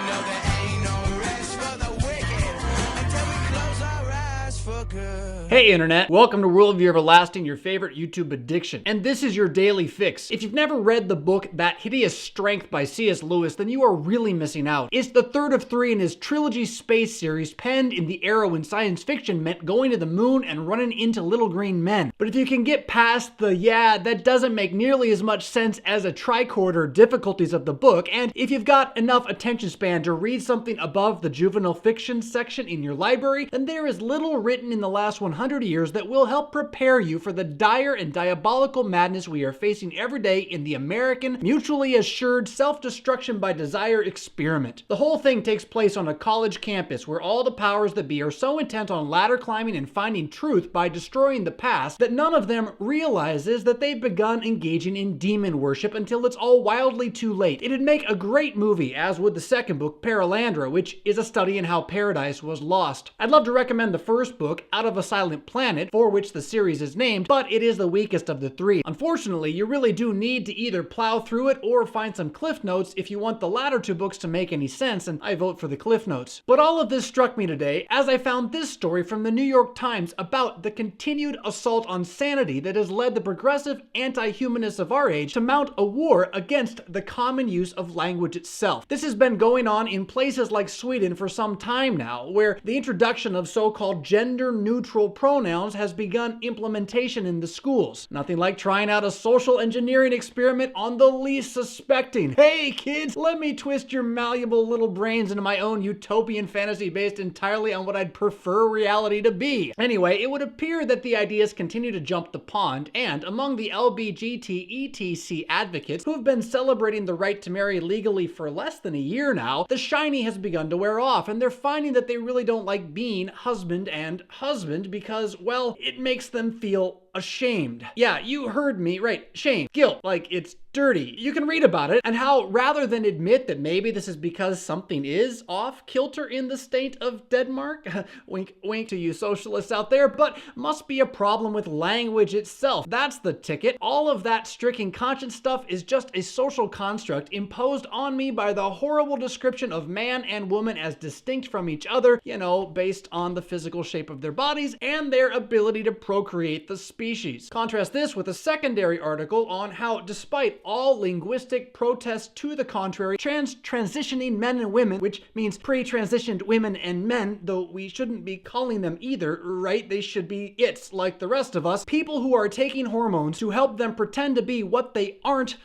know there ain't no rest for the wicked until we close our eyes for good. Hey Internet, welcome to Worldview Everlasting, your favorite YouTube addiction. And this is your daily fix. If you've never read the book That Hideous Strength by C.S. Lewis, then you are really missing out. It's the third of three in his trilogy space series, penned in the era when science fiction meant going to the moon and running into little green men. But if you can get past the that doesn't make nearly as much sense as a tricorder difficulties of the book, and if you've got enough attention span to read something above the juvenile fiction section in your library, then there is little written in the last 100 years that will help prepare you for the dire and diabolical madness we are facing every day in the American mutually assured self-destruction by desire experiment. The whole thing takes place on a college campus where all the powers that be are so intent on ladder climbing and finding truth by destroying the past that none of them realizes that they've begun engaging in demon worship until it's all wildly too late. It'd make a great movie, as would the second book, Paralandra, which is a study in how paradise was lost. I'd love to recommend the first book, Out of a Silent Planet, for which the series is named, but it is the weakest of the three. Unfortunately, you really do need to either plow through it or find some cliff notes if you want the latter two books to make any sense, and I vote for the cliff notes. But all of this struck me today as I found this story from the New York Times about the continued assault on sanity that has led the progressive anti-humanists of our age to mount a war against the common use of language itself. This has been going on in places like Sweden for some time now, where the introduction of so-called gender-neutral pronouns has begun implementation in the schools. Nothing like trying out a social engineering experiment on the least suspecting. Hey kids, let me twist your malleable little brains into my own utopian fantasy based entirely on what I'd prefer reality to be. Anyway, it would appear that the ideas continue to jump the pond, and among the LBGT/ETC advocates who've been celebrating the right to marry legally for less than a year now, the shiny has begun to wear off, and they're finding that they really don't like being husband and husband because, well, it makes them feel ashamed. Yeah, you heard me right. Shame. Guilt. Like it's dirty. You can read about it and how rather than admit that maybe this is because something is off kilter in the state of Denmark, wink wink to you socialists out there, but must be a problem with language itself. That's the ticket. All of that stricken conscience stuff is just a social construct imposed on me by the horrible description of man and woman as distinct from each other, you know, based on the physical shape of their bodies and their ability to procreate the species. Contrast this with a secondary article on how, despite all linguistic protests to the contrary, transitioning men and women, which means pre-transitioned women and men, though we shouldn't be calling them either, right? They should be it's like the rest of us. People who are taking hormones to help them pretend to be what they aren't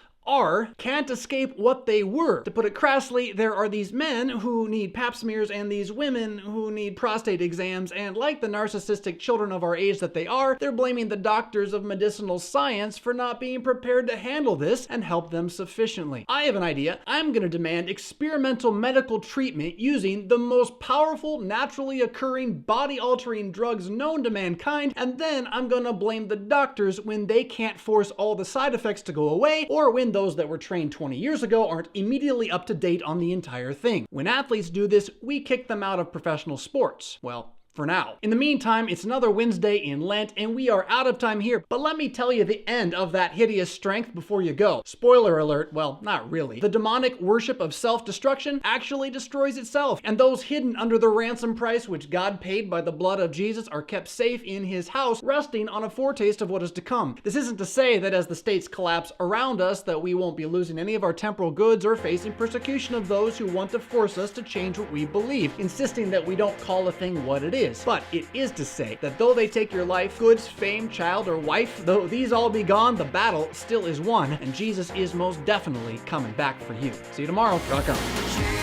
can't escape what they were. To put it crassly, there are these men who need pap smears and these women who need prostate exams, and like the narcissistic children of our age that they are, they're blaming the doctors of medicinal science for not being prepared to handle this and help them sufficiently. I have an idea. I'm going to demand experimental medical treatment using the most powerful, naturally occurring, body-altering drugs known to mankind, and then I'm going to blame the doctors when they can't force all the side effects to go away, or when those that were trained 20 years ago aren't immediately up to date on the entire thing. When athletes do this, we kick them out of professional sports. Well, for now. In the meantime, it's another Wednesday in Lent, and we are out of time here, but let me tell you the end of that hideous strength before you go. Spoiler alert, well, not really. The demonic worship of self-destruction actually destroys itself, and those hidden under the ransom price which God paid by the blood of Jesus are kept safe in his house, resting on a foretaste of what is to come. This isn't to say that as the states collapse around us that we won't be losing any of our temporal goods or facing persecution of those who want to force us to change what we believe, insisting that we don't call a thing what it is. But it is to say that though they take your life, goods, fame, child, or wife, though these all be gone, the battle still is won, and Jesus is most definitely coming back for you. See you tomorrow. Rock on.